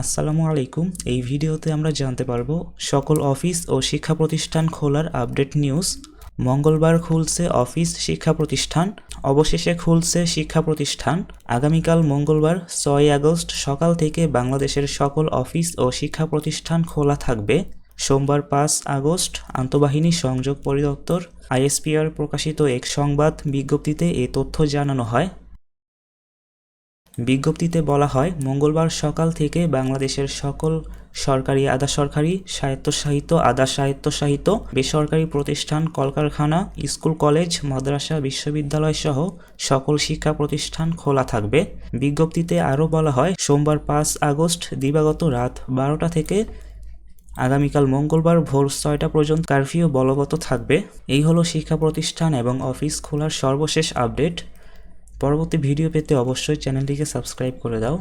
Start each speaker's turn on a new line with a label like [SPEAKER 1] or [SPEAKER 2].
[SPEAKER 1] আসসালামু আলাইকুম। এই ভিডিওতে আমরা জানতে পারবো সকল অফিস ও শিক্ষা প্রতিষ্ঠান খোলার আপডেট নিউজ। মঙ্গলবার খুলছে অফিস শিক্ষা প্রতিষ্ঠান, অবশেষে খুলছে শিক্ষা প্রতিষ্ঠান। আগামীকাল মঙ্গলবার 6 আগস্ট সকাল থেকে বাংলাদেশের সকল অফিস ও শিক্ষা প্রতিষ্ঠান খোলা থাকবে। সোমবার 5 আগস্ট আন্তঃবাহিনী সংযোগ পরিদপ্তর আইএসপিআর প্রকাশিত এক সংবাদ বিজ্ঞপ্তিতে এ তথ্য জানানো হয়। বিজ্ঞপ্তিতে বলা হয়, মঙ্গলবার সকাল থেকে বাংলাদেশের সকল সরকারি, আধা সরকারি, স্বায়ত্তশাসিত, আধা স্বায়ত্তশাসিত, বেসরকারি প্রতিষ্ঠান, কলকারখানা, স্কুল, কলেজ, মাদ্রাসা, বিশ্ববিদ্যালয় সহ সকল শিক্ষা প্রতিষ্ঠান খোলা থাকবে। বিজ্ঞপ্তিতে আরও বলা হয়, সোমবার 5 আগস্ট দিবাগত রাত 12টা থেকে আগামীকাল মঙ্গলবার ভোর 6টা পর্যন্ত কারফিউ বলবৎ থাকবে। এই হলো শিক্ষা প্রতিষ্ঠান এবং অফিস খোলার সর্বশেষ আপডেট। পরবর্তী ভিডিও পেতে অবশ্যই চ্যানেলটিকে সাবস্ক্রাইব করে দাও।